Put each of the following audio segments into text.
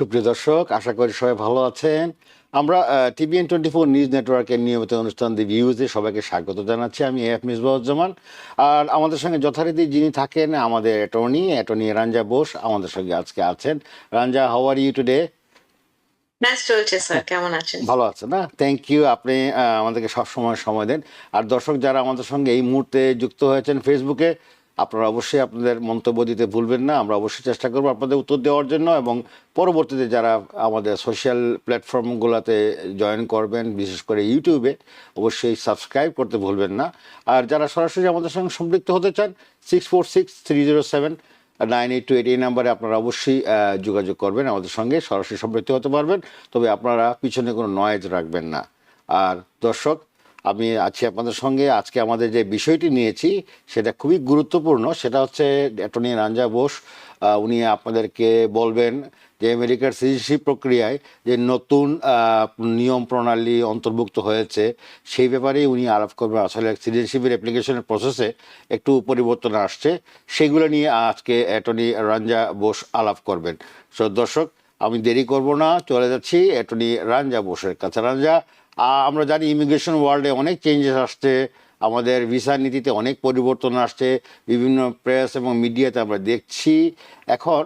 সুপ্রিয় দর্শক, আশা করি সবাই ভালো আছেন। আমরা TVN24 নিউজ নেটওয়ার্কের নিয়মিত অনুষ্ঠান দি ভিউজে সবাইকে স্বাগত জানাচ্ছি। আমি এফ মিসবাহুজ্জামান। আর আমাদের সঙ্গে যথারীতি যিনি থাকেন আমাদের অ্যাটর্নি রাঞ্জা বোস আমাদের সঙ্গে আজকে আছেন। রাঞ্জা, হাউ আর ইউ টুডে? ব্যাস চলছে স্যার, কেমন আছেন? ভালো আছে না? থ্যাংক ইউ, আপনি আমাদেরকে সবসময় সময় দেন। আর দর্শক যারা আমাদের সঙ্গে এই মুহূর্তে যুক্ত হয়েছেন ফেসবুকে, আপনারা অবশ্যই আপনাদের মন্তব্য দিতে ভুলবেন না। আমরা অবশ্যই চেষ্টা করবো আপনাদের উত্তর দেওয়ার জন্য, এবং পরবর্তীতে যারা আমাদের সোশ্যাল প্ল্যাটফর্মগুলোতে জয়েন করবেন, বিশেষ করে ইউটিউবে, অবশ্যই সাবস্ক্রাইব করতে ভুলবেন না। আর যারা সরাসরি আমাদের সঙ্গে সম্পৃক্ত হতে চান, 6463079828 এই নাম্বারে আপনারা অবশ্যই যোগাযোগ করবেন, আমাদের সঙ্গে সরাসরি সম্পৃক্ত হতে পারবেন। তবে আপনারা পিছনে কোনো নয়েজ রাখবেন না। আর দর্শক, আমি আছি আপনাদের সঙ্গে। আজকে আমাদের যে বিষয়টি নিয়েছি সেটা খুবই গুরুত্বপূর্ণ। সেটা হচ্ছে অ্যাটর্নি রাঞ্জা বোস, উনি আপনাদেরকে বলবেন যে আমেরিকার সিটিজেনশিপ প্রক্রিয়ায় যে নতুন নিয়ম প্রণালী অন্তর্ভুক্ত হয়েছে সেই ব্যাপারেই উনি আলাপ করবেন। আসলে সিটিজেনশিপের অ্যাপ্লিকেশনের প্রসেসে একটু পরিবর্তন আসছে, সেগুলো নিয়ে আজকে অ্যাটর্নি রাঞ্জা বোস আলাপ করবেন। সো দর্শক, আমি দেরি করব না, চলে যাচ্ছি অ্যাটর্নি রাঞ্জা বোসের কাছে। রাঞ্জা, আমরা জানি ইমিগ্রেশন ওয়ার্ল্ডে অনেক চেঞ্জেস আসছে, আমাদের ভিসা নীতিতে অনেক পরিবর্তন আসছে, বিভিন্ন প্রেস এবং মিডিয়াতে আমরা দেখছি। এখন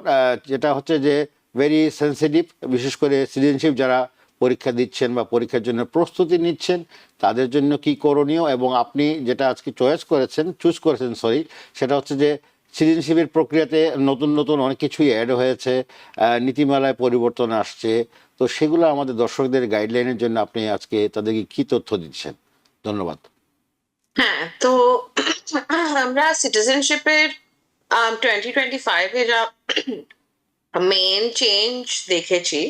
যেটা হচ্ছে যে ভেরি সেন্সিটিভ, বিশেষ করে সিটিজেনশিপ যারা পরীক্ষা দিচ্ছেন বা পরীক্ষার জন্য প্রস্তুতি নিচ্ছেন তাদের জন্য কি করণীয়, এবং আপনি যেটা আজকে চুজ করেছেন সেটা হচ্ছে যে সিটিজেনশিপের প্রক্রিয়াতে নতুন নতুন অনেক কিছুই অ্যাড হয়েছে, নীতিমালায় পরিবর্তন আসছে। তো সেগুলো আমাদের দর্শকদের গাইডলাইনের জন্য আপনি আজকে তাদেরকে কি তথ্য দিচ্ছেন? ধন্যবাদ। হ্যাঁ, তো আমরা সিটিজেনশিপের 2025-এ যা মেন চেঞ্জ দেখেছি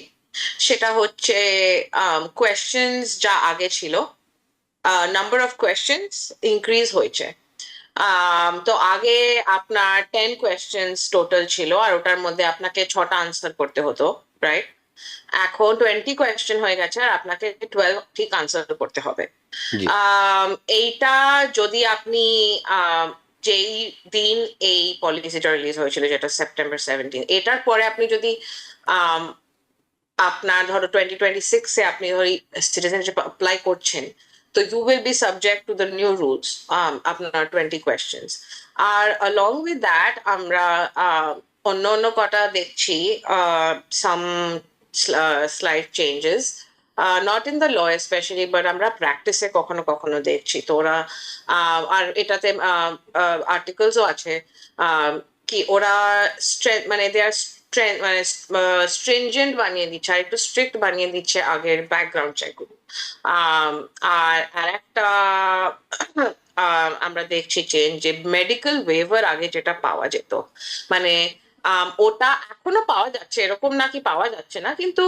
সেটা হচ্ছে কোয়েশ্চেন্স যা আগে ছিল, নাম্বার অফ কোয়েশ্চেন্স ইনক্রিজ হয়েছে। তো আগে আপনার 10 কোয়েশ্চেন্স টোটাল ছিল, আর ওটার মধ্যে আপনাকে 6টা আনসার করতে হতো, রাইট? এখন 20 কোয়েশ্চেন হয়ে গেছে আর আপনাকে 12 ঠিক আনসার করতে হবে। জি। এইটা যদি আপনি যেই দিন এই পলিসিটা রিলিজ হয়েছিল, যেটা সেপ্টেম্বর 17, এটার পরে আপনি যদি আপনার ধরো 2026-এ আপনি ধরি সিটিজেনশিপ অ্যাপ্লাই করছেন, তো you will be subject to the new rules, আপনার 20 কোয়েশ্চেন্স। আর অলং উইথ দ্যাট আমরা অন্য অন্য কটা দেখছি, some slide changes, not in the law specially, but আমরা প্র্যাকটিসে কখনো কখনো দেখছি। তো ওরা আর এটাতে আর্টিকেলসও আছে, কি ওরা মানে দে আর মানে স্ট্রিনজেন্ট বানিয়ে দিচ্ছে, আর একটু স্ট্রিক্ট বানিয়ে দিচ্ছে আগের ব্যাকগ্রাউন্ড চেক গুলো। আর একটা আমরা দেখছি চেঞ্জ, যে মেডিকেল ওয়েভার আগে যেটা পাওয়া যেত, মানে ওটা এখনো পাওয়া যাচ্ছে, এরকম নাকি পাওয়া যাচ্ছে না, কিন্তু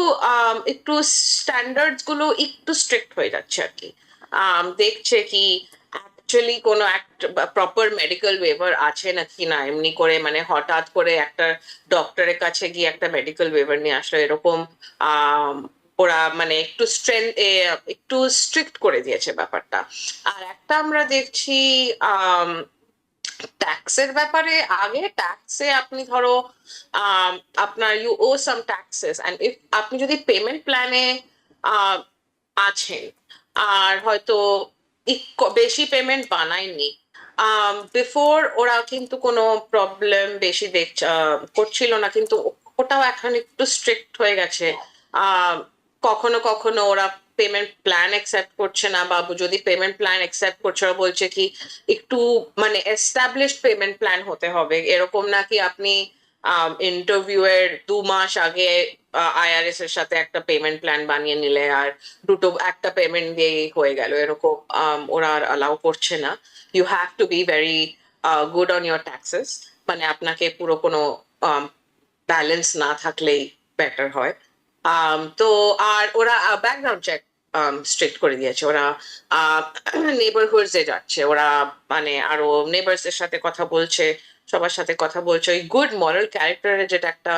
একটু স্ট্যান্ডার্ডস গুলো একটু স্ট্রিক্ট হয়ে যাচ্ছে আর কি। দেখছে কি অ্যাকচুয়ালি কোনো একটা প্রপার মেডিকেল ওয়েভার আছে নাকি না, এমনি করে মানে হঠাৎ করে একটা ডক্টরের কাছে গিয়ে একটা মেডিকেল ওয়েভার নিয়ে আসলো, এরকম ওরা মানে একটু স্ট্রিক্ট করে দিয়েছে ব্যাপারটা। আর একটা আমরা দেখছি ট্যাক্সের ব্যাপারে। আগে ট্যাক্সে আপনি ধরো আপনার you owe some taxes, and if আপনি যদি পেমেন্ট প্ল্যানে আছেন আর হয়তো বেশি পেমেন্ট বানায়নি বিফোর, ওরা কিন্তু কোনো প্রবলেম বেশি করছিল না, কিন্তু ওটাও এখন একটু স্ট্রিক্ট হয়ে গেছে। কখনো কখনো ওরা পেমেন্ট প্ল্যান অ্যাকসেপ্ট করছে না, বা যদি পেমেন্ট প্ল্যান অ্যাকসেপ্ট করছে ওরা বলছে কি একটু মানে এস্টাবলিশড পেমেন্ট প্ল্যান হতে হবে, এরকম নাকি আপনি ইন্টারভিউ এর 2 মাস আগে IRS এর সাথে একটা পেমেন্ট প্ল্যান বানিয়ে নিলে আর একটা পেমেন্ট দিয়ে হয়ে গেল, এরকম ওরা আর অ্যালাউ করছে না। You have to be very good on your taxes, মানে আপনাকে পুরো কোনো ব্যালেন্স না থাকলেই বেটার হয়। তো আর ওরা ব্যাকগ্রাউন্ড চেক স্ট্রিক্ট করে দিয়েছে, ওরা নেবারহুডস এ যাচ্ছে, ওরা মানে আরো নেবার্স এর সাথে কথা বলছে, সবার সাথে কথা বলছে, ওই গুড মরাল ক্যারেক্টারের যেটা একটা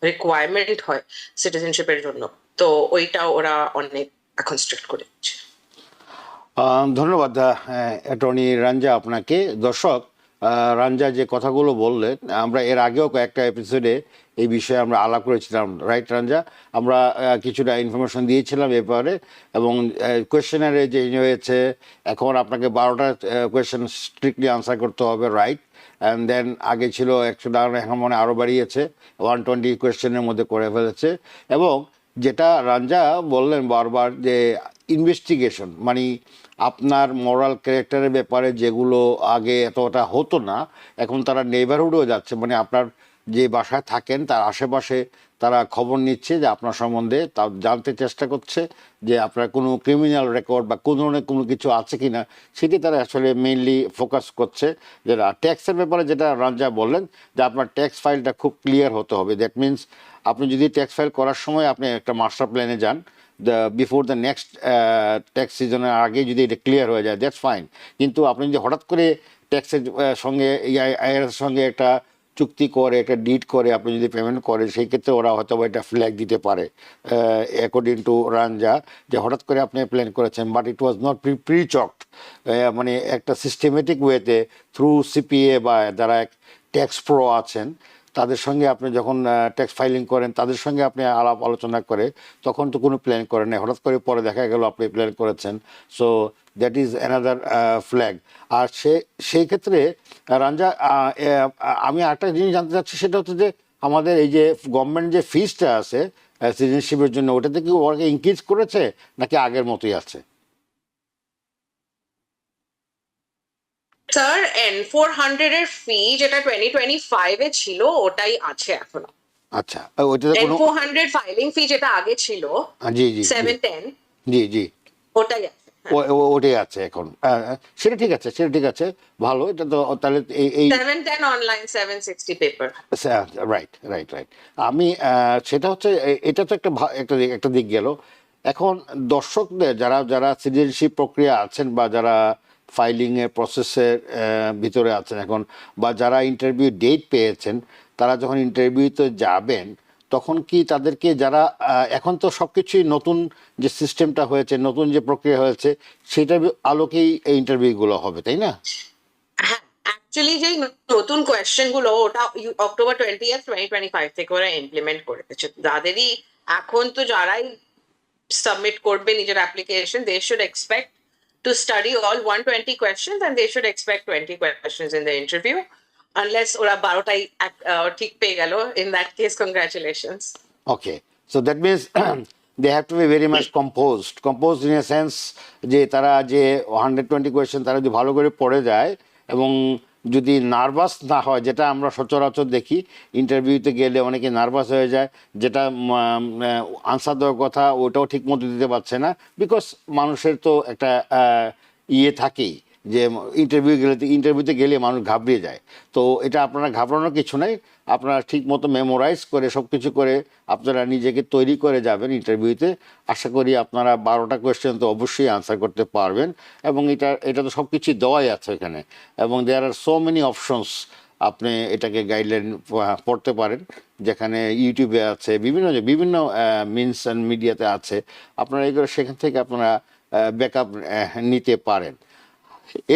রিকোয়ারমেন্ট হয় সিটিজেনশিপের জন্য, তো ওইটা ওরা অনেক এখন স্ট্রিক্ট করে দিচ্ছে। ধন্যবাদ অ্যাটর্নি রাঞ্জা আপনাকে। দর্শক, রাঞ্জা যে কথাগুলো বললেন, আমরা এর আগেও কয়েকটা এপিসোডে এই বিষয়ে আমরা আলাপ করেছিলাম, রাইট রাঞ্জা? আমরা কিছুটা ইনফরমেশন দিয়েছিলাম এ ব্যাপারে, এবং কোয়েশ্চেনারে যে হয়েছে, এখন আপনাকে 12টা কোয়েশ্চেন স্ট্রিক্টলি আনসার করতে হবে, রাইট? অ্যান্ড দেন আগে ছিল 100, এখন মনে হয় আরও বাড়িয়েছে, 120 কোয়েশ্চেনের মধ্যে করে ফেলেছে। এবং যেটা রাঞ্জা বললেন বারবার, যে ইনভেস্টিগেশন মানে আপনার মোরাল ক্যারেক্টারের ব্যাপারে যেগুলো আগে এতটা হতো না, এখন তারা নেইবারহুডেও যাচ্ছে, মানে আপনার যে বাসায় থাকেন তার আশেপাশে তারা খবর নিচ্ছে, যে আপনার সম্বন্ধে তা জানতে চেষ্টা করছে, যে আপনার কোনো ক্রিমিনাল রেকর্ড বা কোনো ধরনের কোনো কিছু আছে কি না, সেটি তারা আসলে মেইনলি ফোকাস করছে। যেটা ট্যাক্সের ব্যাপারে যেটা রাঞ্জা বললেন, যে আপনার ট্যাক্স ফাইলটা খুব ক্লিয়ার হতে হবে। দ্যাট মিনস আপনি যদি ট্যাক্স ফাইল করার সময় আপনি একটা মাস্টার প্ল্যানে যান, বিফোর দ্য নেক্সট ট্যাক্স সিজনের আগে যদি এটা ক্লিয়ার হয়ে যায়, দ্যাটস ফাইন। কিন্তু আপনি যদি হঠাৎ করে ট্যাক্সের সঙ্গে আইআরএস সঙ্গে একটা চুক্তি করে, একটা ডিড করে আপনি যদি পেমেন্ট করেন, সেই ক্ষেত্রে ওরা হয়তো এটা ফ্ল্যাগ দিতে পারে, অ্যাকর্ডিং টু রাঞ্জা, যে হঠাৎ করে আপনি প্ল্যান করেছেন, but it was not pre chalked, মানে একটা সিস্টেমেটিক ওয়েতে থ্রু সিপিএ বা যারা ট্যাক্স প্রো আছেন তাদের সঙ্গে আপনি যখন ট্যাক্স ফাইলিং করেন, তাদের সঙ্গে আপনি আলাপ আলোচনা করে, তখন তো কোনো প্ল্যান করেন না, হঠাৎ করে পরে দেখা গেল আপনি প্ল্যান করেছেন। So that is another flag. আর সেই ক্ষেত্রে রাঞ্জা, আমি একটা জিনিস জানতে চাচ্ছি, সেটা হচ্ছে যে আমাদের এই যে গভর্নমেন্ট যে ফিজটা আছে সিটিজেনশিপের জন্য, ওটাতে কি ওরা ইনক্রিজ করেছে নাকি আগের মতোই আছে? স্যার, N400 এর ফি যেটা 2025 এ ছিল ওটাই আছে এখনো। আচ্ছা, ওইটাতে কোনো N400 ফাইলিং ফি যেটা আগে ছিল জি জি জি 710, জি জি ওটাই আছে। ওটাই আছে এখন। সেটা ঠিক আছে, সেটা ঠিক আছে, ভালো। এটা তো তাহলে এই 710 online, 760 paper. Right right right. আমি সেটা হচ্ছে এটা তো একটা দিক গেল। এখন দর্শকদের যারা যারা সিটিজেনশিপ প্রক্রিয়া আছেন, বা যারা ফাইলিং এর প্রসেসের ভিতরে আছেন এখন, বা যারা ইন্টারভিউ ডেট পেয়েছেন, তারা যখন ইন্টারভিউতে যাবেন, তখন কি তাদেরকে যারা এখন তো সব কিছুই নতুন, যে সিস্টেমটা হয়েছে, নতুন যে প্রক্রিয়া হয়েছে, সেটার আলোকেই এই ইন্টারভিউগুলো হবে, তাই না? হ্যাঁ, অ্যাকচুয়ালি যেই নতুন কোয়েশ্চেন গুলো ওটা অক্টোবর 20th 2025 থেকে ওরা ইমপ্লিমেন্ট করেছে। যাদেরই এখন তো যারাই সাবমিট করবে নিজের application, they should expect to study all 120 questions and they should expect 20 questions in the interview, unless ওরা 12টাই ঠিক পেয়ে গেল, in that case congratulations. Okay, so that means they have to be very much composed in a sense, যে তারা যে 120 question তারা যদি ভালো করে পড়ে যায়, এবং যদি নার্ভাস না হয়, যেটা আমরা সচরাচর দেখি ইন্টারভিউতে গেলে অনেকে নার্ভাস হয়ে যায়, যেটা আনসার দেওয়ার কথা ওটাও ঠিক মতো দিতে পারছে না, বিকজ মানুষের তো একটা ইয়ে থাকেই, যে ইন্টারভিউতে গেলে মানুষ ঘাবড়িয়ে যায়। তো এটা আপনারা ঘাবড়ানোর কিছু নাই, আপনারা ঠিক মতো মেমোরাইজ করে সব কিছু করে আপনারা নিজেকে তৈরি করে যাবেন ইন্টারভিউতে। আশা করি আপনারা 12টা কোয়েশ্চেন তো অবশ্যই আনসার করতে পারবেন, এবং এটা তো সব কিছুই দেওয়াই আছে এখানে, এবং দেয়ার আর সো মেনি অপশনস। আপনি এটাকে গাইডলাইন পড়তে পারেন, যেখানে ইউটিউবে আছে, বিভিন্ন বিভিন্ন মিনস অ্যান্ড মিডিয়াতে আছে, আপনারা এগুলো সেখান থেকে আপনারা ব্যাকআপ নিতে পারেন।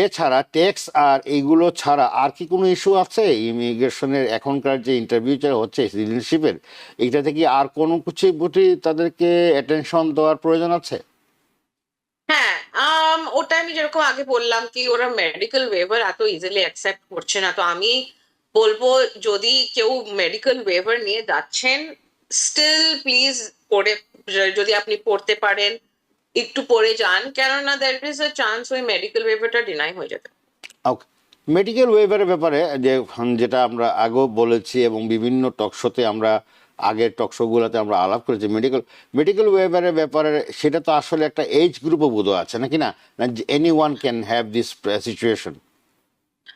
এছাড়া ট্যাক্স আর এইগুলো ছাড়া আর কি কোনো ইস্যু আছে ইমিগ্রেশনের এখনকার যে ইন্টারভিউটা হচ্ছে সিটিজেনশিপের, এইটাতে কি আর কোনো কিছু বুটি তাদেরকে অ্যাটেনশন দেওয়ার প্রয়োজন আছে? হ্যাঁ, ওটা আমি যেরকম আগে বললাম কি ওরা মেডিকেল ওয়েভার এত ইজিলি অ্যাকসেপ্ট করছে না। তো আমি বলবো, যদি কেউ মেডিকেল ওয়েভার নিয়ে যাচ্ছেন, স্টিল প্লিজ পড়ে, যদি আপনি পড়তে পারেন একটু পড়ে যান, কেননা দ্যার ইজ আ চান্স ওই মেডিকেল ওয়েভারটা ডিনাই হয়ে যেতে। ওকে, মেডিকেল ওয়েভারের ব্যাপারে যেটা আমরা আগেও বলেছি, এবং বিভিন্ন টকশোতে আমরা আগের টকশোগুলোতে আমরা আলাপ করেছি, মেডিকেল ওয়েভারের ব্যাপারে, সেটা তো আসলে একটা এজ গ্রুপও বোধ আছে নাকি না, any one can have this situation?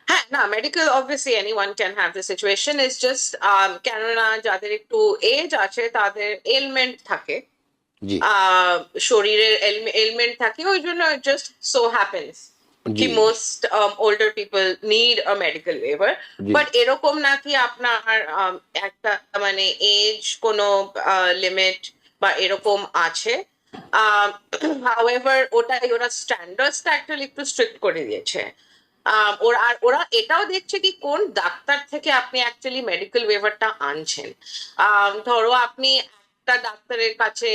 হ্যাঁ, না, medical obviously anyone can have the situation, is just কেননা যাদের একটু এজ আছে তাদের এলমেন্ট থাকে, জি শরীরের এলমেন্ট থাকে, ওই জন্য জাস্ট সো হ্যাপেন্স জি কি most older people need a medical waiver. G but এরকম না কি আপনার একটা মানে এজ কোনো লিমিট বা এরকম আছে। হাউএভার ওটাই ওরা স্ট্যান্ডার্ডসটা অ্যাকচুয়ালি একটু স্ট্রিক্ট করে দিয়েছে। ওরা এটাও দেখছে কি কোন ডাক্তার থেকে আপনি অ্যাকচুয়ালি মেডিকেল ওয়েভারটা আনছেন। ধরো আপনি একটা ডাক্তারের কাছে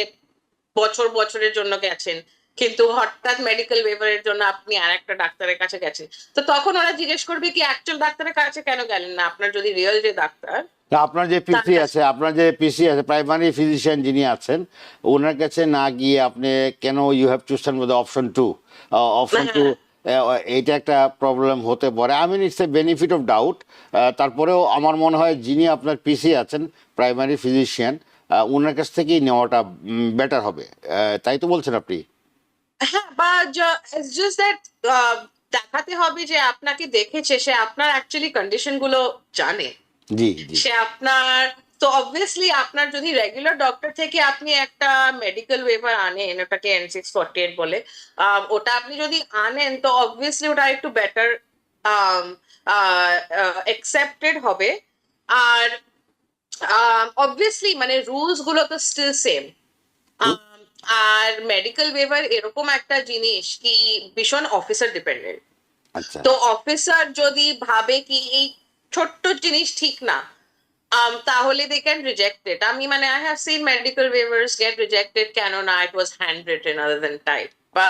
বছরের জন্য গেছেন, কিন্তু হঠাৎ মেডিকেল ওয়েভারের জন্য আপনি আর একটা ডাক্তারের কাছে গেছেন, তো তখন ওরা জিজ্ঞেস করবে কি অ্যাকচুয়াল ডাক্তারের কাছে কেন গেলেন না, আপনার যদি রিয়েল যে ডাক্তার তা আপনার যে তার পিসি কাছে। আছে, আপনার যে পিসি আছে, প্রাইমারি ফিজিশিয়ান যিনি আছেন, ওনার কাছে না গিয়ে আপনি কেন you have chosen with option two, option two, এইটা একটা প্রবলেম হতে পারে। I mean it's a benefit of doubt. তারপরেও আমার মনে হয় যিনি আপনার পিসি আছেন, প্রাইমারি ফিজিশিয়ান, ওনার কাছ থেকেই নেওয়াটা বেটার হবে। তাই তো বলছেন আপনি? হ্যাঁ, বা জাস্ট দ্যাট দেখাতে হবে যে আপনাকে দেখেছে, সে আপনার অ্যাকচুয়ালি কন্ডিশন গুলো জানে, জি জি। সে আপনার। তো অবভিয়াসলি আপনার যদি রেগুলার ডক্টর থেকে আপনি একটা মেডিকেল ওয়েভার আনেন, ওটাকে N648 বলে, ওটা আপনি যদি আনেন তো অবভিয়াসলি ওটা একটু বেটার অ্যাকসেপ্টেড হবে। আর অবভিয়াসলি মানে রুলস গুলো তো স্টিল সেম। আর মেডিকেল ওয়েভার এরকম একটা জিনিস কি ভীষণ অফিসার ডিপেন্ডেন্ট। আচ্ছা। তো অফিসার যদি ভাবে কি এই ছোট্ট জিনিস ঠিক না, তাহলে they can reject it. আমি মানে I have seen medical waivers get rejected কেননা it was handwritten other than typed বা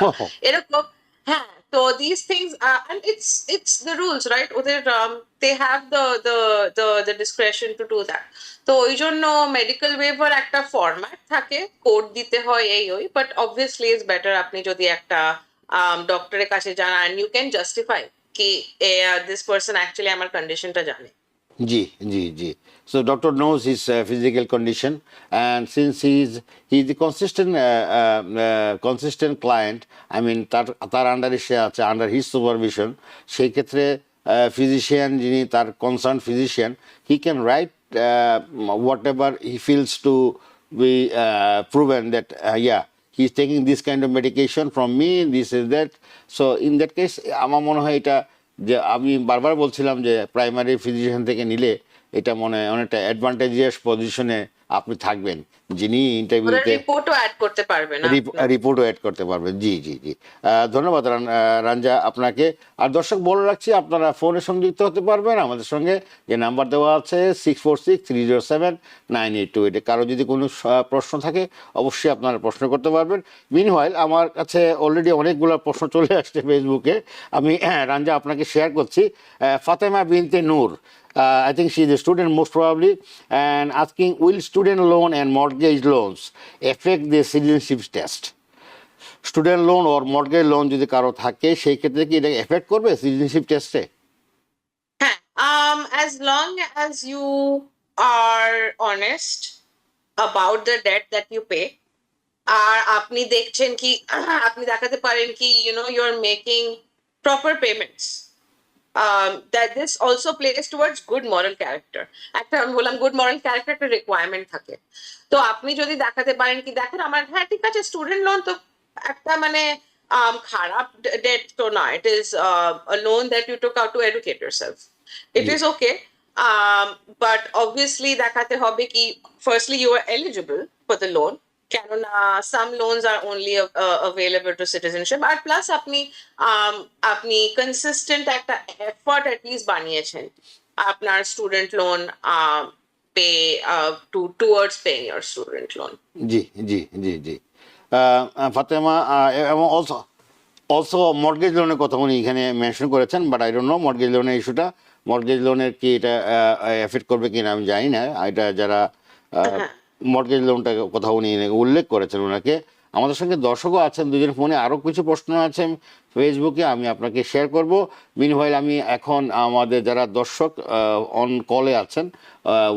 এরকম। হ্যাঁ, তো these things and it's the rules, right? ওদের they have the discretion to do that. তো ওই জন্য মেডিকেল ওয়েভার একটা ফরম্যাট থাকে, কোড দিতে হয় এই ওই, বাট অবভিয়াসলি ইজ বেটার আপনি যদি একটা ডক্টরের কাছে যান and you can justify কি this person actually আমার কন্ডিশনটা জানে। Ji, ji, ji. So doctor knows his physical condition, and since he's the consistent client, I mean তার আন্ডারে সে আছে, under his supervision, সেই ক্ষেত্রে physician যিনি তার concerned physician, he can write whatever he feels to be proven that yeah, he's taking this kind of medication from me, this is that. So in that case আমার মনে হয় এটা, যে আমি বারবার বলছিলাম যে প্রাইমারি ফিজিশিয়ান থেকে নিলে এটা মনে হয় অনেকটা অ্যাডভান্টেজিয়াস পজিশনে আপনি থাকবেন, যিনি ওরা ইন্টারভিউতে রিপোর্টও অ্যাড করতে পারবে না। রিপোর্টও অ্যাড করতে পারবেন। জি জি জি। ধন্যবাদ রাঞ্জা আপনাকে। আর দর্শক বলে রাখছি, আপনারা ফোনে সংযুক্ত হতে পারবেন আমাদের সঙ্গে, যে নাম্বার দেওয়া আছে 6463079828। কারো যদি কোনো প্রশ্ন থাকে অবশ্যই আপনারা প্রশ্ন করতে পারবেন। মিনওয়াইল আমার কাছে অলরেডি অনেকগুলো প্রশ্ন চলে আসছে ফেসবুকে, আমি রাঞ্জা আপনাকে শেয়ার করছি। ফাতেমা বিনতে নূর, I think she is a student most probably, and asking, will student loan and mortgage loans affect the citizenship test? Student loan or mortgage loan যদি কারো থাকে সেই ক্ষেত্রে কি এটা এফেক্ট করবে সিটিজেনশিপ টেস্টে? হ্যাঁ, as long as you are honest about the debt that you pay, আর আপনি দেখছেন কি আপনি দেখাতে পারেন কি you are making proper payments, that this also plays towards good moral character. একটা আমি বললাম গুড মরাল ক্যারেক্টার একটা রিকোয়ারমেন্ট থাকে। তো আপনি যদি দেখাতে পারেন কি দেখেন আমার, হ্যাঁ ঠিক আছে স্টুডেন্ট লোন তো একটা মানে খারাপ ডেট তো না, it is a loan that you took out to educate yourself. It is okay, but obviously দেখাতে হবে কি firstly you are eligible for the loan, কেননা some loans are only available to citizenship, আর plus আপনি consistent একটা effort at least বানিয়েছেন আপনার student loan pay towards paying your student loan. জি জি জি জি। ফাতেমা, এবং অলসো মর্টগেজ লোনের কথা উনি এখানে মেনশন করেছেন, but I don't know mortgage লোনের ইস্যুটা, মর্টগেজ লোনের কি এটা এফেক্ট করবে কিনা আমি জানি না। এটা যারা মর্টগেজ লোনটা কথা উনি উল্লেখ করেছেন ওনাকে। আমাদের সঙ্গে দর্শকও আছেন দুজন ফোনে, আরও কিছু প্রশ্ন আছে ফেসবুকে, আমি আপনাকে শেয়ার করব। মিনওয়াইল আমি এখন আমাদের যারা দর্শক অন কলে আছেন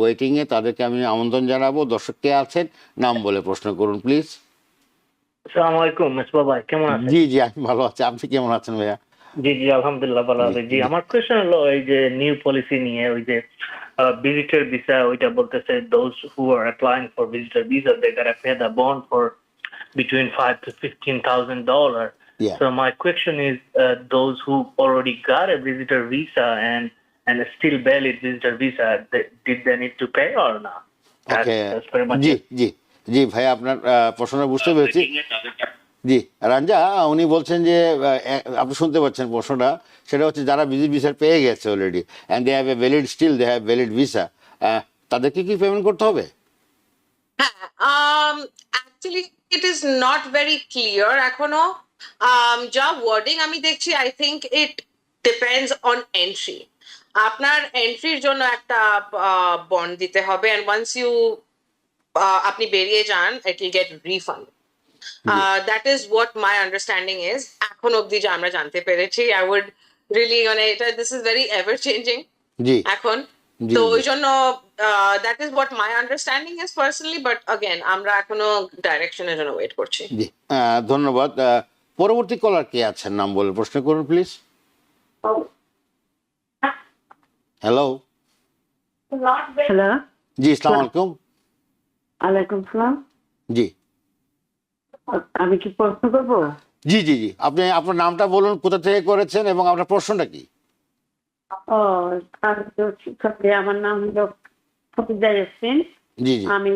ওয়েটিংয়ে, তাদেরকে আমি আমন্ত্রণ জানাবো। দর্শক কে আছেন নাম বলে প্রশ্ন করুন প্লিজ। আসসালামু আলাইকুম মেসবা ভাই, কেমন আছেন? জি জি আমি ভালো আছি, আপনি কেমন আছেন ভাইয়া? জি জি আলহামদুলিল্লাহ ভালো আছি। জি আমার কোয়েশ্চেন হলো এই যে নিউ পলিসি নিয়ে, ওই যে ভিজিটর ভিসা, ওইটা বলতেছে those who are applying for visitor visa they gotta pay the bond for between $5,000 to $15,000. Yeah. So my question is, those who already got a visitor visa and a still valid visitor visa, did they need to pay or not? Okay, That's pretty much G it. জি জি ভাইয়া আপনার প্রশ্নটা বুঝতে পেরেছি। জি রাঞ্জা, উনি বলছেন যে আপনি শুনতে পাচ্ছেন প্রশ্নটা, সেটা হচ্ছে যারা ভিজিট ভিসা পেয়ে গেছে already and they have a valid still they have valid visa, তাদেরকে কি পেমেন্ট করতে হবে? হ্যাঁ, actually it is not very clear এখনো। যা ওয়ার্ডিং আমি দেখছি, I think it depends on entry. আপনার এন্ট্রির জন্য একটা বন্ড দিতে হবে, অ্যান্ড ওয়ান্স ইউ আপনি বেরিয়ে যান, it will get refund. That is what my understanding is, এখন অব্দি যা আমরা জানতে পেরেছি। আই উড রিয়েলি, মানে এটা this is very ever changing জি এখন। জি তো জি ওই জন্য that is what my understanding is personally, but again আমরা এখনো ডাইরেকশনের জন্য ওয়েট করছি। জি ধন্যবাদ। পরবর্তী কলার কে আছেন, নাম বলে প্রশ্ন করুন প্লিজ। হ্যালো, হ্যালো, জি আসসালামু আলাইকুম। ওয়ালাইকুম সালাম। জি আমি কি প্রশ্ন করবো? জি জি জি আপনি আপনার নামটা বলুন, কোথা থেকে করেছেন এবং আপনার প্রশ্নটা কি? ও, আমি তো শিক্ষার্থী, আমার নাম হলো ফতিজা ইয়াসমিন। জি জি আমি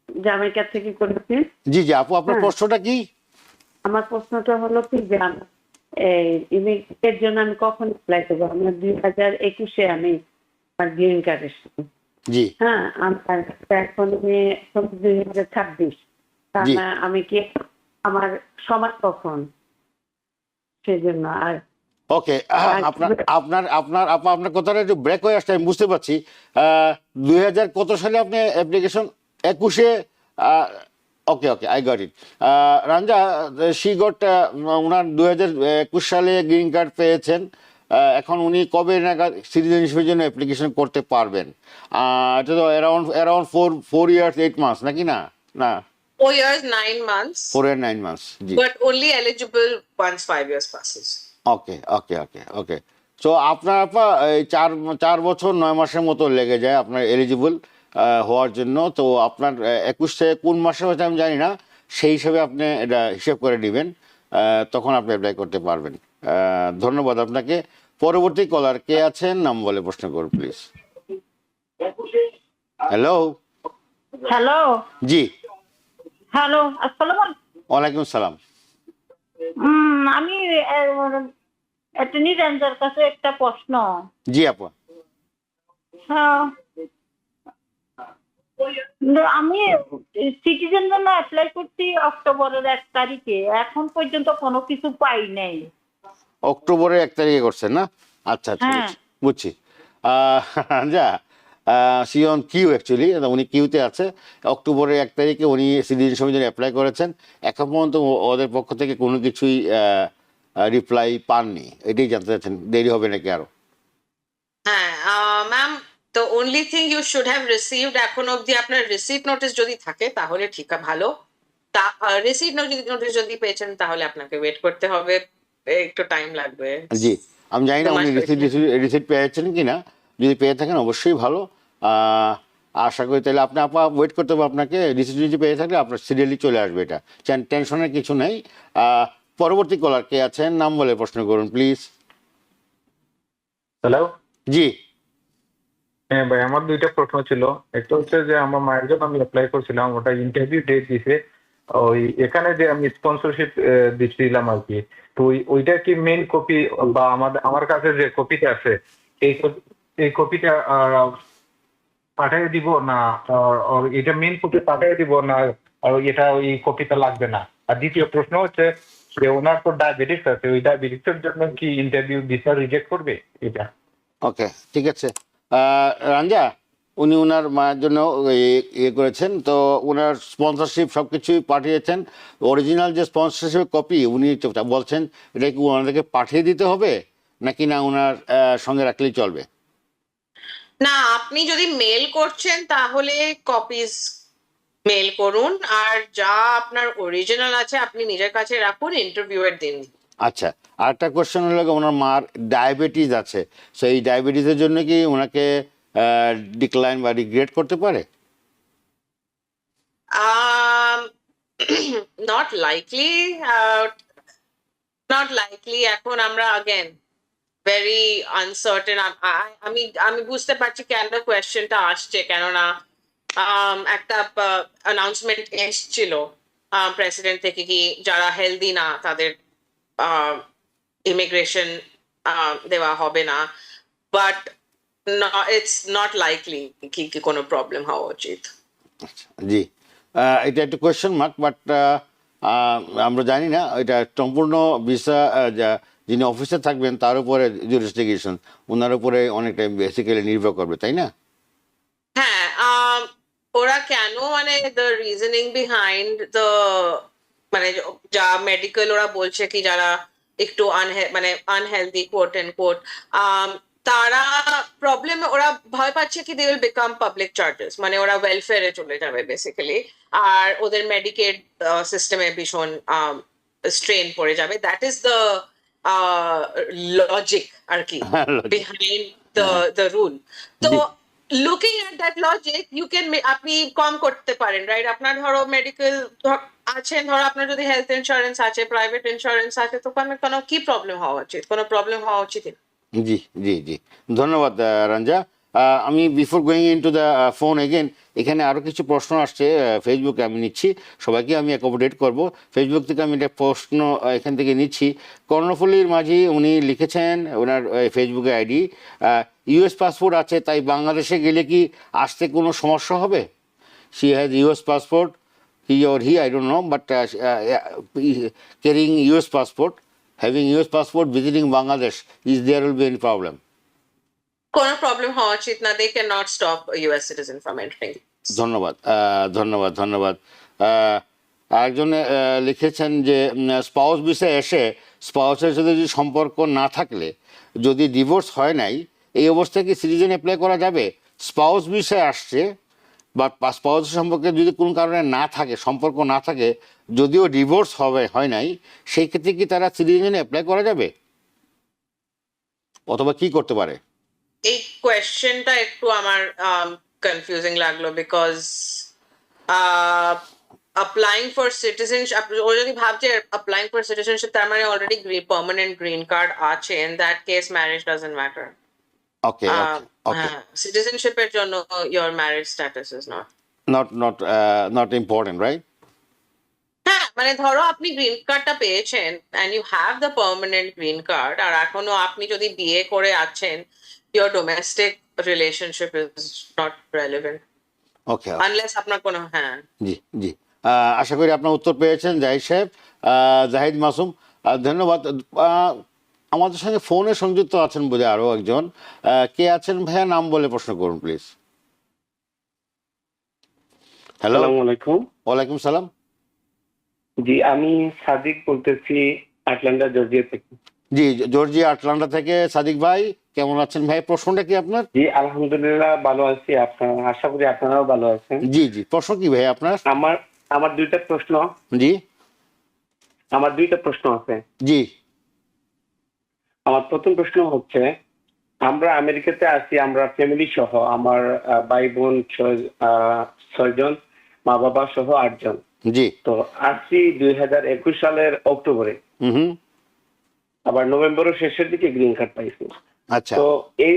জামাইকা থেকে করেছি। জি জি আপু, আপনার হ্যাঁ। প্রশ্নটা কি? আমার প্রশ্নটা হলো কি যে এই ইমিগ্রেটের জন্য আমি কখন অ্যাপ্লাই করবো? আমার 2021-এ আমি আমার গ্রিন কার্ড এসেছি। জি হ্যাঁ, আমার এখন 2026। জি। আমি কি, আমার সময় কখন সেই জন্য? আর ওকে, আপনার আপনার আপনার আপনার কথাটা একটু ব্রেক হয়ে আসছে, আমি বুঝতে পারছি। 2000 কত সালে আপনি অ্যাপ্লিকেশন? 21-এ? Okay okay, I got it. Ranja, she got, ওনার 2021 সালে গ্রিন কার্ড পেয়েছেন। এখন উনি কবে নাগাদ সিটিজেনশিপের জন্য অ্যাপ্লিকেশন করতে পারবেন? এটা তো অ্যারাউন্ড 4 years 8 months নাকি? না না, 4 years 9 months, 4 and 9 months। G but only eligible once 5 years passes. Okay okay okay okay. So আপনার আপা এই 4 বছর 9 মাসের মতো লেগে যায় আপনার এলিজিবল হওয়ার জন্য। তো আপনার 21 থেকে কোন মাসে হচ্ছে আমি জানি না, সেই হিসাবে আপনি এটা হিসেব করে নেবেন, তখন আপনি অ্যাপ্লাই করতে পারবেন। ধন্যবাদ আপনাকে। পরবর্তী কলার কে আছেন, নাম বলে প্রশ্ন করুন please. Hello. Hello, G hello, আসসালামু আলাইকুম। ওয়ালাইকুম সালাম। আমি অ্যাটর্নি জেনারেলের কাছে একটা প্রশ্ন। জি আপা। হ্যাঁ, আমি সিটিজেন জন্য অ্যাপ্লাই করছি অক্টোবরের 1 তারিখে, এখন পর্যন্ত কোনো কিছু পাই নাই। অক্টোবরের 1 তারিখে করছেন না? আচ্ছা আচ্ছা, হ্যাঁ। বুঝছি। যা সিয়ন কিউ অ্যাকচুয়ালি, উনি কিউতে আছে। অক্টোবরের 1 তারিখে উনি সিটিজেনশিপের জন্য অ্যাপ্লাই করেছেন। এখন পর্যন্ত ওদের পক্ষ থেকে কোনো কিছুই রিপ্লাই পাননি। এটাই জানতে চাচ্ছেন, দেরি হবে নাকি আরো? হ্যাঁ, ma'am, the only thing you should have received এখন অবধি আপনার রিসিট নোটিস যদি থাকে তাহলে ঠিক ভালো। রিসিট নোটিস যদি পেয়েছেন তাহলে আপনাকে ওয়েট করতে হবে, একটু টাইম লাগবে। জি, আমি জানি না দু উনি মাস হয়েছে। রিসিট পেয়েছেন কিনা। যদি পেয়ে থাকেন অবশ্যই ভালো। আশা করি তাহলে আপনি আপা ওয়েট করতে হবে, আপনাকে রিসিট যদি পেয়ে থাকলে আপনার সিরিয়ালি চলে আসবে, এটা টেনশনের কিছু নেই। পরবর্তী কলার কে আছেন, নাম বলে প্রশ্ন করুন প্লিজ। হ্যালো। জি হ্যাঁ ভাই, আমার দুইটা প্রশ্ন ছিল। একটা হচ্ছে যে আমার মায়ের জন্য আমি অ্যাপ্লাই করছিলাম, ওটা ইন্টারভিউ ডেট দিছে। ওই এখানে যে আমি স্পন্সরশিপ দিচ্ছিলাম আর কি, তো ওইটা কি মেন কপি বা আমার কাছে যে কপিটা আছে এই কপিটা পাঠিয়ে দিব না, এটা মেন কপি পাঠিয়ে দিব না, আর এটা ওই কপিটা লাগবে না? আর দ্বিতীয় প্রশ্ন হচ্ছে যে ওনার তো ডায়াবেটিস আছে, ওই ডায়াবেটিসের জন্য কি ইন্টারভিউ ভিসা রিজেক্ট করবে এটা? ওকে, ঠিক আছে। রাঞ্জা, উনি ওনার মায়ের জন্য ইয়ে করেছেন, তো ওনার স্পন্সরশিপ সব কিছুই পাঠিয়েছেন। অরিজিনাল যে স্পন্সরশিপ কপি উনি বলছেন, এটা কি ওনাদেরকে পাঠিয়ে দিতে হবে নাকি না ওনার সঙ্গে রাখলেই চলবে? না, আপনি যদি মেল করছেন তাহলে কপিজ মেল করুন, আর যা আপনার অরিজিনাল আছে আপনি নিজের কাছে রাখুন ইন্টারভিউ এর দিন। আচ্ছা, আরেকটা কোয়েশ্চেন হলো ওনার মার ডায়াবেটিস আছে, সো এই ডায়াবেটিসের জন্য কি ওনাকে ডিক্লাইন বা রিগ্রেট করতে পারে? Not likely, not likely. এখন আমরা अगेन ভেরি আনসার্টেন। আমি বুঝতে পারছি কেন কোয়েশ্চেনটা আসছে, কেননা একটা অ্যানাউন্সমেন্ট এসছিল প্রেসিডেন্ট থেকে কি যারা হেলদি না তাদের ইমিগ্রেশন দেওয়া হবে না, বাট ইটস নট লাইকলি কি কি কোনো প্রবলেম হওয়া উচিত। জি, এটা একটা কোয়েশ্চেন মার্ক, বাট আমরা জানি না এটা সম্পূর্ণ ভিসা যিনি অফিসে থাকবেন তার উপরে জুরিসডিকশন, ওনার উপরে অনেকটা বেসিক্যালি নির্ভর করবে, তাই না? হ্যাঁ, ওরা কেন মানে দ্য রিজনিং বিহাইন্ড দ্য মানে যা মেডিকেল ওরা বলছে কি যারা একটু মানে আনহেলদি কোট এন্ড কোট, তারা প্রবলেম ওরা ভয় পাচ্ছে কি they will become public charges, মানে ওরা ওয়েলফেয়ারে চলে যাবে বেসিক্যালি, আর ওদের মেডিকেড সিস্টেমে ভীষণ স্ট্রেন পড়ে যাবে। দ্যাট ইজ দ্য লজিক আর কি বিহাইন্ড দ্য রুল। তো looking at that logic you can, আপনি কম করতে পারেন, রাইট? আপনার ধরো মেডিকেল আছেন, ধরো আপনার যদি হেলথ ইন্স্যুরেন্স আছে, প্রাইভেট ইন্স্যুরেন্স আছে, তো কোনো কি প্রবলেম হওয়া উচিত? কোনো প্রবলেম হওয়া উচিত না। জি জি জি, ধন্যবাদ রঞ্জা। আমি before going in to the phone again, এখানে আরও কিছু প্রশ্ন আসছে ফেসবুকে, আমি নিচ্ছি, সবাইকে আমি অ্যাকোমোডেট করব। ফেসবুক থেকে আমি একটা প্রশ্ন এখান থেকে নিচ্ছি। কর্ণফুলীর মাঝি উনি লিখেছেন, ওনার ফেসবুকে আইডি, ইউএস পাসপোর্ট আছে, তাই বাংলাদেশে গেলে কি আসতে কোনো সমস্যা হবে? She has US passport, he or he, I don't know, but carrying US passport, having US passport, visiting Bangladesh, is there will be any problem? কোনো প্রবলেম হওয়া উচিত না। They can not stop US citizen from entering. ধন্যবাদ, ধন্যবাদ, ধন্যবাদ। একজনে লিখেছেন যে স্পাউস বিষয়ে এসে স্পাউসের সাথে যদি সম্পর্ক না থাকলে, যদি ডিভোর্স হয় নাই, এই অবস্থায় কি সিটিজেন অ্যাপ্লাই করা যাবে? স্পাউস বিষয়ে আসছে, বা স্পাউস সম্পর্কে যদি কোনো কারণে না থাকে, সম্পর্ক না থাকে, যদিও ডিভোর্স হয় নাই, সেই ক্ষেত্রে কি তারা সিটিজেন অ্যাপ্লাই করা যাবে, অথবা কি করতে পারে? এই কোয়েশ্চেনটা একটু আমার কনফিউজিং লাগলো, বিকজ অ্যাপ্লাইং ফর সিটিজেনশিপ, ও যদি ভাবছে অ্যাপ্লাইং ফর সিটিজেনশিপ তার মানে অলরেডি পার্মানেন্ট গ্রিন কার্ড আছে, in that case marriage doesn't matter. Okay, okay, সিটিজেনশিপের জন্য your marriage status is not not important, right? হ্যাঁ, মানে ধরো আপনি গ্রিন কার্ডটা পেয়েছেন and you have the permanent green card, আর এখনো আপনি যদি বিয়ে করে আছেন, your domestic relationship is not relevant okay, unless আপনার কোনো হ্যাঁ। জি জি, আশা করি আপনার উত্তর পেয়েছেন জাহিদ সাহেব। জাহিদ মাসুম, ধন্যবাদ। আমাদের সঙ্গে ফোনে সংযুক্ত আছেন বোধহয় আরও একজন, কে আছেন ভাইয়া? নাম বলে প্রশ্ন করুন প্লিজ। হ্যালো, আসসালামু আলাইকুম। ওয়ালাইকুম সালাম। জি, আমি সাদিক বলতেছি আটলান্টা, জর্জিয়া থেকে। জি, জর্জিয়া আটলান্টা থেকে সাদিক ভাই, কেমন আছেন ভাই? প্রশ্নটা কি আপনার? জি, আলহামদুলিল্লাহ ভালো আছি। আপনার, আশা করি আপনারাও ভালো আছেন। জি জি, প্রশ্ন কি ভাই আপনার? আমার দুইটা প্রশ্ন। জি, আমার দুইটা প্রশ্ন আছে। জি, আমার প্রথম প্রশ্ন হচ্ছে, আমরা আমেরিকাতে আছি, আমরা ফ্যামিলি সহ, আমার ভাই বোন 6 জন, মা বাবা সহ 8 জন। জি, তো আসছি 2021 সালের অক্টোবরে, হুম, আবার নভেম্বরের শেষের দিকে গ্রিন কার্ড পাইছি। আচ্ছা, তো এই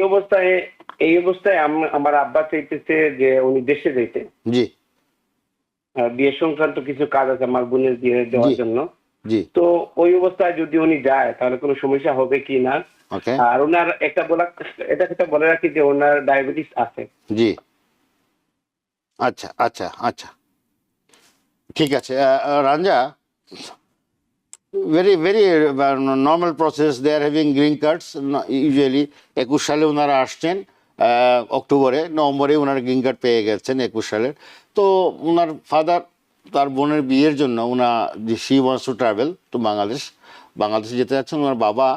অবস্থায় আমার আব্বা চাইতেছে যে উনি দেশে যেতে, জি বিয়ে সংক্রান্ত কিছু কাজ আছে আমার বোনের বিয়ে দেওয়ার জি, জন্য। জি, তো ওই অবস্থায় যদি উনি যায় তাহলে কোনো সমস্যা হবে কি না? ওকে, আর ওনার একটা বলে রাখি যে ওনার ডায়াবেটিস আছে। জি, আচ্ছা আচ্ছা আচ্ছা, ঠিক আছে। রাঞ্জা, very very normal process, they are having green cards usually। 21 সালে ওনারা আসছেন, অক্টোবরে, নভেম্বরে ওনারা গ্রিন কার্ড পেয়ে গেছেন 21 সালের। তো ওনার ফাদার তার বোনের বিয়ের জন্য she wants to travel to বাংলাদেশে যেতে যাচ্ছেন ওনার বাবা,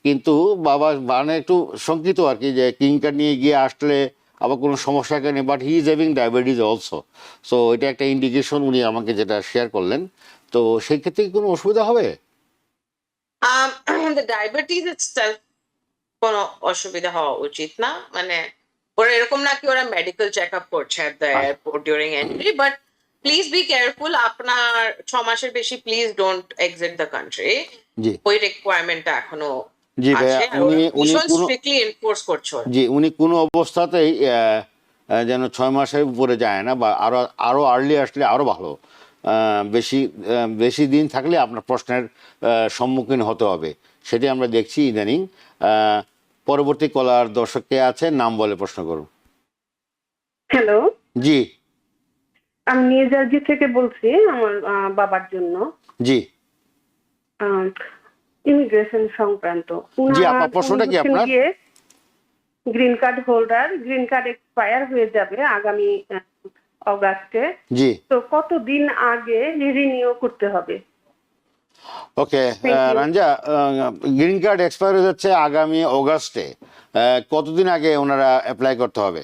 কিন্তু বাবা মানে একটু শঙ্কিত আর কি, যে গ্রিন কার্ড নিয়ে গিয়ে আসলে আবার কোনো সমস্যা কেন, but he is having diabetes also. So এটা একটা ইন্ডিকেশন উনি আমাকে যেটা শেয়ার করলেন। তো সেই ক্ষেত্রে কি কোনো অসুবিধা হবে? the diabetes itself কোনো অসুবিধা হওয়া উচিত না, মানে ওরা এরকম না কি ওরা মেডিকেল চেক আপ করছে at the airport during entry, but please be careful, আপনার 6 মাসের বেশি please don't exit the country. জি ওই রিকোয়ারমেন্টটা এখনো জি ভাইয়া, আছে, উনি কোনো স্ট্রিক্টলি এনফোর্স করছে ওরা। জি উনি কোনো অবস্থাতেই যেন 6 মাসের উপরে যায় না, বা আরো আর্লি আসলে আরো ভালো। বেশি দিন থাকলে আপনার প্রশ্নের সম্মুখীন হতে হবে, সেটি আমরা দেখছি ইদানিং। পরবর্তী কলার দর্শককে আছে, নাম বলে প্রশ্ন করুন। হ্যালো, জি আমি নিউ জার্সি থেকে বলছি আমার বাবার জন্য জি ইমিগ্রেশন সংক্রান্ত। জি, আপা প্রশ্নটা কি আপনার? Green card holder, green card expire হয়ে যাবে আগামী অগাস্টে। জি তো কতদিন আগে রিনিউ করতে হবে? ওকে Thank you. Ranja, green card expire হয়ে যাচ্ছে আগামী অগাস্টে। কতদিন আগে ওনারা অ্যাপ্লাই করতে হবে?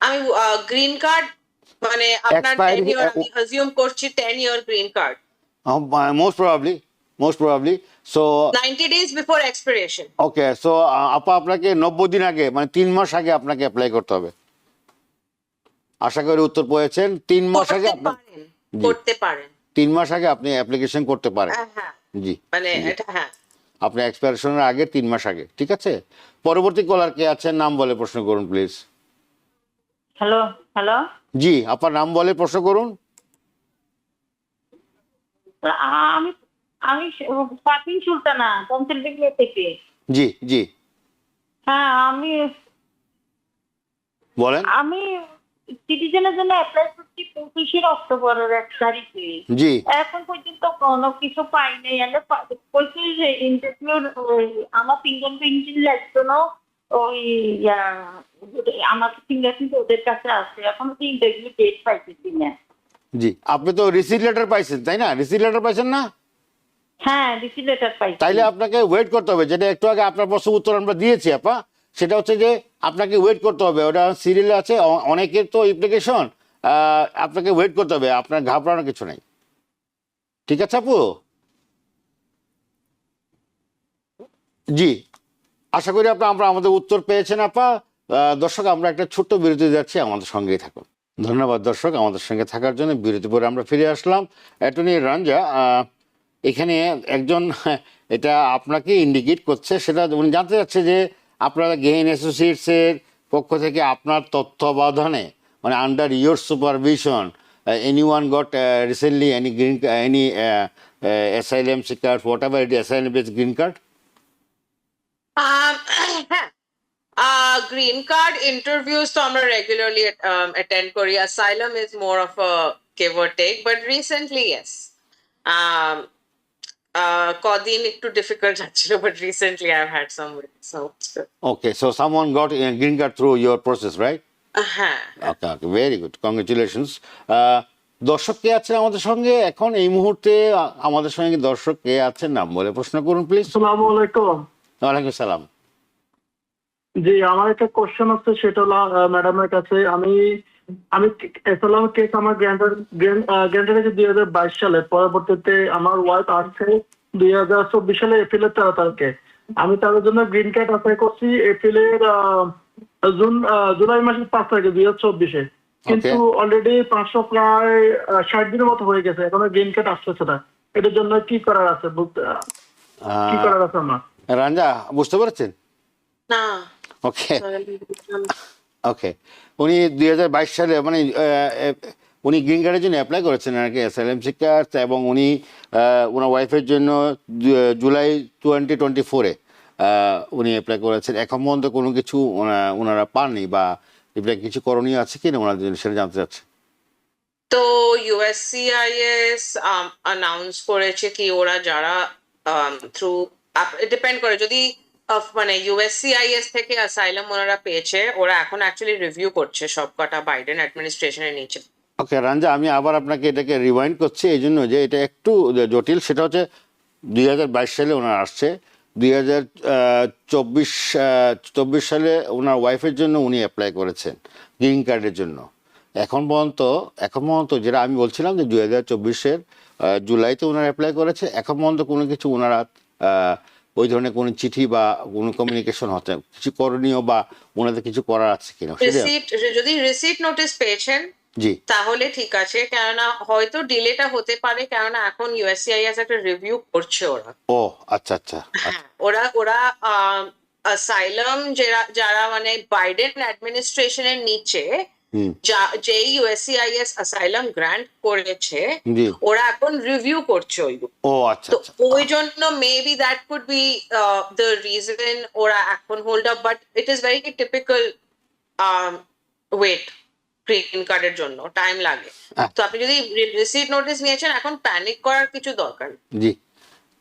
আমি গ্রিন কার্ড মানে আপনার Expiry, 10 ইয়ার, আমি অ্যাজিউম করছি 10 year green card, most probably. So 90 days before expiration। Okay, so আপা আপনাকে 90 দিন আগে, মানে 3 মাস আগে আপনাকে অ্যাপ্লাই করতে হবে। আশা করি উত্তর পেয়েছেন। 3 মাস আগে করতে পারেন 3 মাস আগে আপনি অ্যাপ্লিকেশন করতে পারেন। হ্যাঁ, জি, মানে জি। এটা হ্যাঁ। আপনি এক্সপায়ারেশনের আগে 3 মাস আগে, ঠিক আছে। পরবর্তী কলার কে আছেন, নাম বলে প্রশ্ন করুন প্লিজ। হ্যালো হ্যালো, জি, আপনার নাম বলে প্রশ্ন করুন। আমি আমি পাপিন সুলতানা কনসালটেন্ট থেকে। জি জি হ্যাঁ, আমি বলেন। আমি সিটিজেনের জন্য অ্যাপ্লাই করছি 25 অক্টোবরের 1 তারিখে। জি এখন পর্যন্ত কোনো কিছু পাই নাই। আমি বলছি যে ইন্টারভিউ আমার ফিঙ্গারপ্রিন্ট লাগতো, ওই আমার ফিঙ্গারপ্রিন্ট ওদের কাছে আছে, এখন তো ইন্টারভিউ ডেট পাইতেছি না। জি, আপনি তো রিসিট লেটার পাইছেন তাই না? রিসিট লেটার পাইছেন না? হ্যাঁ, রিসিভ লেটার পাইছি। তাইলে আপনাকে ওয়েট করতে হবে, যেটা একটু আগে আপনার প্রশ্ন উত্তর আমরা দিয়েছি আপা। সেটা হচ্ছে যে আপনাকে ওয়েট করতে হবে, ওটা সিরিয়ালে আছে। অনেকের তো অ্যাপ্লিকেশন, আপনাকে ওয়েট করতে হবে, আপনার ঘাবড়ানোর কিছু নেই, ঠিক আছে আপু? জি, আশা করি আমরা আমাদের উত্তর পেয়েছেন আপা। দর্শক, আমরা একটা ছোট্ট বিরতি যাচ্ছি, আমাদের সঙ্গেই থাকুন। ধন্যবাদ দর্শক, আমাদের সঙ্গে থাকার জন্য। বিরতি পরে আমরা ফিরে আসলাম। অ্যাটর্নি রঞ্জা, এখানে একজন এটা আপনাকে ইন্ডিকেট করছে, সেটা উনি জানতে চাচ্ছে যে আপনারা গেইন অ্যাসোসিয়েটসের পক্ষ থেকে আপনার তত্ত্বাবধানে, মানে under your supervision, anyone got recently any green any asylum seeker, whatever it asylum based green card? হ্যাঁ, গ্রিন কার্ড ইন্টারভিউজ তো আমরা রেগুলারলি অ্যাটেন্ড করি। Asylum is more of a give or take, but recently yes. কদিন একটু difficult যাচ্ছিল, but recently I have had some Okay, so someone got a green card through your process, right? হ্যাঁ। Okay, okay, very good. Congratulations. দর্শক কে আছেন আমাদের সঙ্গে এখন এই মুহূর্তে? আমাদের সঙ্গে দর্শক কে আছেন, নাম বলে প্রশ্ন করুন প্লিজ। আসসালামু আলাইকুম। ওয়ালাইকুম সালাম। জি, আমার একটা কোশ্চেন আছে, সেটা হলো ম্যাডামের কাছে। আমি এসালাম কেস আমার গ্র্যান্ডেড 2022 সালে, পরবর্তীতে আমার ওয়াইফ আসছে 2024 সালে এপ্রিলের 13 তারিখে। আমি তাদের জন্য গ্রিন কার্ড অ্যাপ্লাই করছি এপ্রিলের জুলাই মাসের 5 তারিখে 2024-এ, কিন্তু অলরেডি 500 প্রায় 60 দিনের মতো হয়ে গেছে, এখনো গ্রিন কার্ড আসতেছে না। এটার জন্য কি করার আছে, কি করার আছে আমার? রঞ্জা, বুঝতে পেরেছেন? না। ওকে ওকে, উনি 2022 সালে, মানে উনি গ্রিন কার্ডের জন্য অ্যাপ্লাই করেছেন আর কি, অ্যাসাইলাম সিকার, এবং উনি ওনার ওয়াইফের জন্য জুলাই 2024-এ উনি অ্যাপ্লাই করেছেন। এখন পর্যন্ত কোনো কিছু ওনারা পাননি, বা এটা কিছু করণীয় আছে কিনা ওনার জন্য, সেটা জানতে চাচ্ছে। তো USCIS অ্যানাউন্স করেছে কি ওরা যারা থ্রু, ডিপেন্ড করে, যদি মানে USCIS থেকে অ্যাসাইলাম ওনারা পেয়েছে, ওরা এখন অ্যাকচুয়ালি রিভিউ করছে সবকটা বাইডেন অ্যাডমিনিস্ট্রেশনের নিচে। ওকে রঞ্জা, আমি আবার আপনাকে এটাকে রিওয়াইন্ড করছি এই জন্য যে এটা একটু জটিল। সেটা হচ্ছে 2022 সালে ওনার আসছে, 2024 সালে ওনার ওয়াইফের জন্য উনি অ্যাপ্লাই করেছেন গ্রিন কার্ডের জন্য। এখন পর্যন্ত যেটা আমি বলছিলাম যে 2024-এর জুলাইতে ওনারা অ্যাপ্লাই করেছে, এখন পর্যন্ত কোনো কিছু ওনারা ওই ধরনের কোনো চিঠি বা কোনো কমিউনিকেশন হচ্ছে, কিছু করণীয় বা ওনাদের কিছু করার আছে কিনা সেটা। যদি রিসিট নোটিস পেয়েছেন জি, তাহলে ঠিক আছে, কেননা হয়তো ডিলেটা হতে পারে, কেননা এখন USCIS একটা রিভিউ করছে ওরা। ও আচ্ছা আচ্ছা। হ্যাঁ, ওরা অ্যাসাইলাম যারা মানে বাইডেন অ্যাডমিনিস্ট্রেশনের নিচে হুম। যে USCIS অ্যাসাইলাম গ্র্যান্ট করেছে জি। ওরা এখন রিভিউ করছে ওইগুলো। ও আচ্ছা তো আচ্ছা। ওই জন্য maybe that could be the reason ওরা এখন hold up, but it is very typical wait green কার্ডের জন্য টাইম লাগে। তো আপনি যদি রিসিট নোটিস নিয়েছেন এখন প্যানিক করার কিছু দরকার নেই। জি,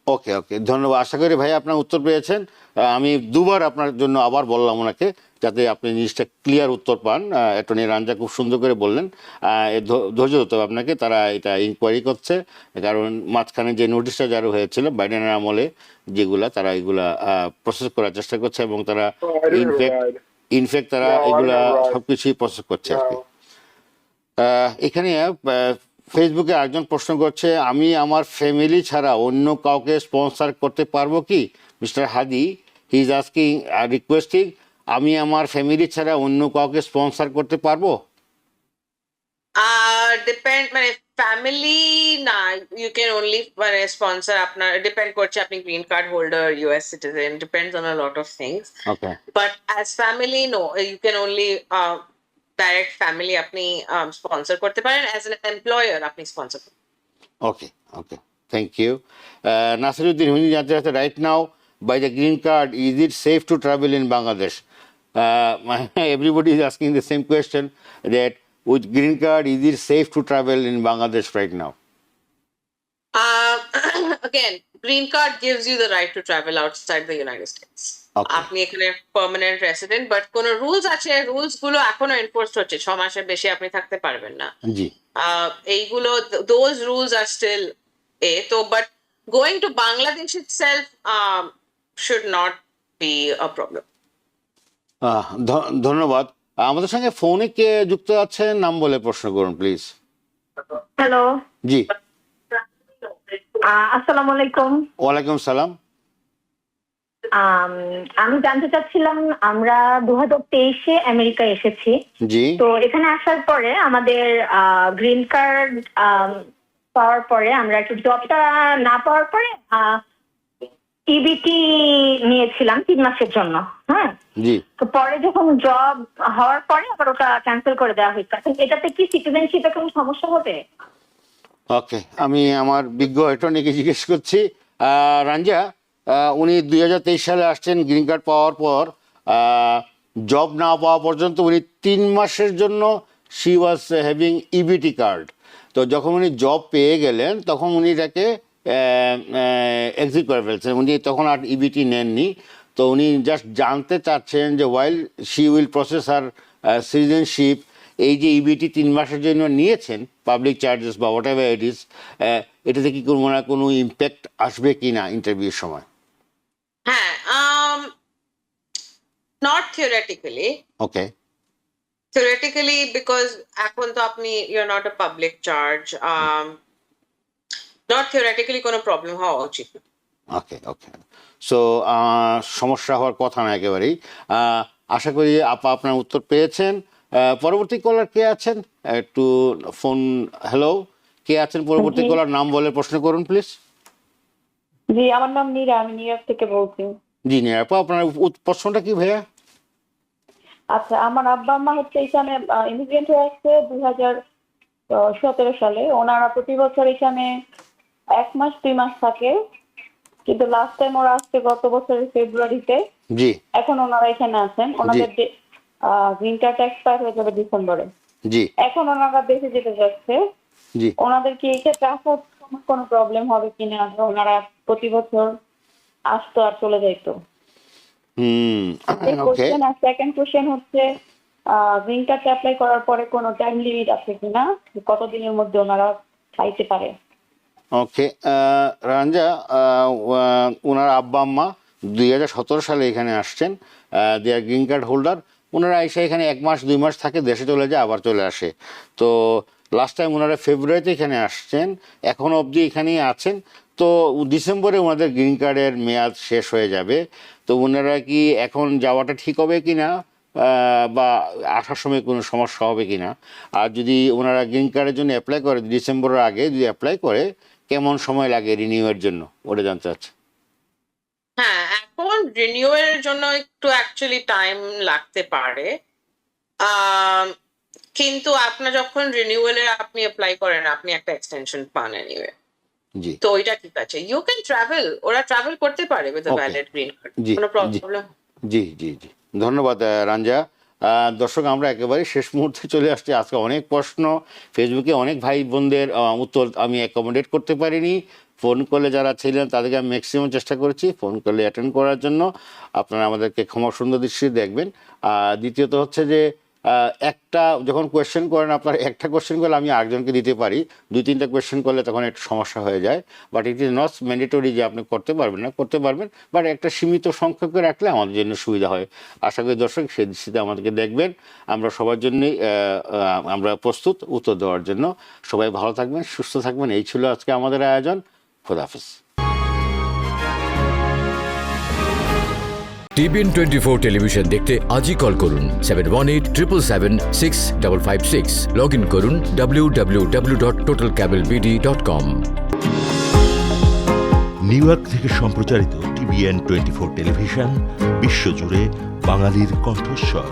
ওকে ওকে, ধন্যবাদ। আশা করি ভাই আপনার উত্তর পেয়েছেন। আমি দুবার আপনার জন্য আবার বললাম ওনাকে, যাতে আপনি জিনিসটা ক্লিয়ার উত্তর পান। অ্যাটর্নি রাঞ্জা খুব সুন্দর করে বললেন। ধৈর্য হতে হবে আপনাকে, তারা এটা ইনকোয়ারি করছে, কারণ মাঝখানে যে নোটিশটা জারি হয়েছিল বাইডেনের আমলে যেগুলা, তারা এগুলা প্রসেস করার চেষ্টা করছে, এবং তারা ইনফ্যাক্ট তারা এগুলা সবকিছুই প্রসেস করছে আর কি। এখানে ফেসবুকে একজন প্রশ্ন করছে, আমি আমার ফ্যামিলি ছাড়া অন্য কাউকে স্পন্সর করতে পারবো কি? Mister Hadi he is asking, requesting, আমি আমার ফ্যামিলি ছাড়া অন্য কাউকে স্পন্সর করতে পারবো? ডিপেন্ড, মানে ফ্যামিলি না, ইউ ক্যান অনলি মানে স্পন্সর আপনার, ডিপেন্ড করছে আপনি green card holder, US citizen, depends on a lot of things. Okay but as family no, you can only direct family আপনি স্পন্সর করতে পারেন, অ্যাজ এন এমপ্লয়ার আপনি sponsor করতে পারেন। Okay okay, thank you. Nasiruddin, উনি জানতে চাচ্ছে, right now by the green card is it safe to travel in Bangladesh? Everybody is asking the same question, that with green card is it safe to travel in Bangladesh right now? Again, green card gives you the right to travel outside the United States. Okay. আপনি এখানে permanent resident, but কোন rules আছে, rules গুলো এখনো enforce হচ্ছে। 6 মাসের বেশি আপনি থাকতে পারবেন না। জি। এইগুলো, those rules are still তো, but going to Bangladesh itself should not be a problem. ধন্যবাদ। আমাদের সঙ্গে ফোনে কে যুক্ত আছেন, নাম বলে প্রশ্ন করুন প্লিজ। হ্যালো, জি, আসসালামু আলাইকুম। ওয়ালাইকুম সালাম। আমি জানতে চাচ্ছিলাম, আমরা 2023-এ আমেরিকা এসেছি। জি। তো এখানে আসার পরে আমাদের গ্রিন কার্ড পাওয়ার পরে আমরা একটু জবটা না পাওয়ার পরে ইবিটি নিয়েছিলাম 3 মাসের জন্য। হ্যাঁ, জি। তো পরে যখন জব হওয়ার পরে আবার ওটা ক্যান্সেল করে দেওয়া হয়েছে। এটাতে কি সিটিজেনশিপে কোনো সমস্যা হবে? ওকে, আমি আমার বিজ্ঞ অ্যাটর্নিকে জিজ্ঞেস করছি। রাঞ্জা, উনি 2023 সালে আসছেন, গ্রিন কার্ড পাওয়ার পর জব না পাওয়া পর্যন্ত উনি 3 মাসের জন্য she was having EBIT card. তো যখন উনি জব পেয়ে গেলেন তখন উনি এটাকে এক্সিট করে ফেলছেন, উনি তখন আর ইবিটি নেননি। তো উনি জাস্ট জানতে চাচ্ছেন যে ওয়াইল শি উইল প্রসেস আর সিটিজেনশিপ, এই যে ইবিটি 3 মাসের জন্য নিয়েছেন, পাবলিক চার্জেস বা হোয়াট এভার ইট ইজ, এটাতে কি কোনো না কোনো ইম্প্যাক্ট আসবে কি না ইন্টারভিউর সময়? হ্যাঁ, not theoretically. Okay. Theoretically, because এখন তো আপনি, you're not a public charge. Not theoretically কোনো প্রবলেম হওয়া উচিত না। ওকে ওকে, সো সমস্যা হওয়ার কথা না একেবারেই। আশা করি আপা আপনার উত্তর পেয়েছেন। পরবর্তী কলার কে আছেন? একটু ফোন, হ্যালো, কে আছেন পরবর্তী কলার, নাম বলে প্রশ্ন করুন প্লিজ। জি, আমার নাম নীরা, আমি নিউ ইয়র্ক থেকে বলছি। জি নীরা আপা, আপনার প্রশ্নটা কি ভাইয়া? আচ্ছা, আমার আব্বা আম্মা হচ্ছে এখানে ইমিগ্রেন্ট হয়ে আসছে 2017 সালে। ওনারা প্রতি বছর এখানে 1 মাস 2 মাস থাকে, কিন্তু লাস্ট টাইম ওরা আসছে গত বছরের ফেব্রুয়ারিতে। জি। এখন ওনারা এখানে আছেন, ওনাদের গ্রিন কার্ড এক্সপায়ার হয়ে যাবে ডিসেম্বরে। জি। এখন ওনারা দেশে যেতে যাচ্ছে। জি। ওনাদের কি এই ক্ষেত্রে আসার কোনো প্রবলেম হবে কিনা? ওনারা প্রতি বছর আসতো আর চলে যাইতো। ওকে। আর সেকেন্ড কোশ্চেন হচ্ছে, গ্রিন কার্ড অ্যাপ্লাই করার পরে কোনো টাইম লিমিট আছে কিনা, কতদিনের মধ্যে ওনারা পাইতে পারে? ওকে, রাঞ্জা, ওনার আব্বা আম্মা 2017 সালে এখানে আসছেন, দে আর গ্রিন কার্ড হোল্ডার। ওনারা এসে এখানে 1 মাস 2 মাস থাকে, দেশে চলে যায়, আবার চলে আসে। তো লাস্ট টাইম ওনারা ফেব্রুয়ারিতে এখানে আসছেন, এখন অবধি এখানেই আছেন। তো ডিসেম্বরে ওনাদের গ্রিন কার্ডের মেয়াদ শেষ হয়ে যাবে। তো ওনারা কি এখন যাওয়াটা ঠিক হবে কি না, বা আসার সময় কোনো সমস্যা হবে কি না? আর যদি ওনারা গ্রিন কার্ডের জন্য অ্যাপ্লাই করে ডিসেম্বরের আগে যদি অ্যাপ্লাই করে, কেমন সময় লাগে রিনিউয়ের জন্য, ওটা জানতে চাচ্ছে। হ্যাঁ, এখন রিনিউয়ালের জন্য একটু অ্যাকচুয়ালি টাইম লাগতে পারে। কিন্তু আপনার যখন রিনিউয়ালের আপনি অ্যাপ্লাই করেন আপনি একটা এক্সটেনশন পান এনিওয়ে, জি তো ওইটা ঠিক আছে, ইউ ক্যান ট্রাভেল, ওরা ট্রাভেল করতে পারে with Okay. Valid green card, জি, কোনো জি। প্রবলেম। জি জি জি ধন্যবাদ রাঞ্জা। দর্শক, আমরা একেবারে শেষ মুহূর্তে চলে আসছি। আজকে অনেক প্রশ্ন ফেসবুকে, অনেক ভাই বোনদের উত্তর আমি অ্যাকোমোডেট করতে পারিনি। ফোন করলে যারা ছিলেন তাদেরকে আমি ম্যাক্সিমাম চেষ্টা করেছি ফোন করলে অ্যাটেন্ড করার জন্য। আপনারা আমাদেরকে ক্ষমা সুন্দর দৃষ্টিতে দেখবেন। দ্বিতীয়ত হচ্ছে যে একটা যখন কোয়েশ্চেন করেন, আপনার একটা কোয়েশ্চেন করলে আমি আরেকজনকে দিতে পারি, 2-3টা কোয়েশ্চেন করলে তখন একটু সমস্যা হয়ে যায়। But it is not mandatory যে আপনি করতে পারবেন না, করতে পারবেন, বাট একটা সীমিত সংখ্যকে রাখলে আমাদের জন্য সুবিধা হয়। আশা করি দর্শক সেই দৃষ্টিতে আমাদেরকে দেখবেন। আমরা সবার জন্যই আমরা প্রস্তুত উত্তর দেওয়ার জন্য। সবাই ভালো থাকবেন, সুস্থ থাকবেন। এই ছিল আজকে আমাদের আয়োজন। খোদাহাফেজ। টিবিএন 24 টেলিভিশন দেখতে আজই কল করুন 7187776556। লগ ইন করুন www.totalcablebd.com। নিউ ইয়র্ক থেকে সম্প্রচারিত টিবিএন 24 টেলিভিশন বিশ্বজুড়ে বাঙালির কণ্ঠস্বর।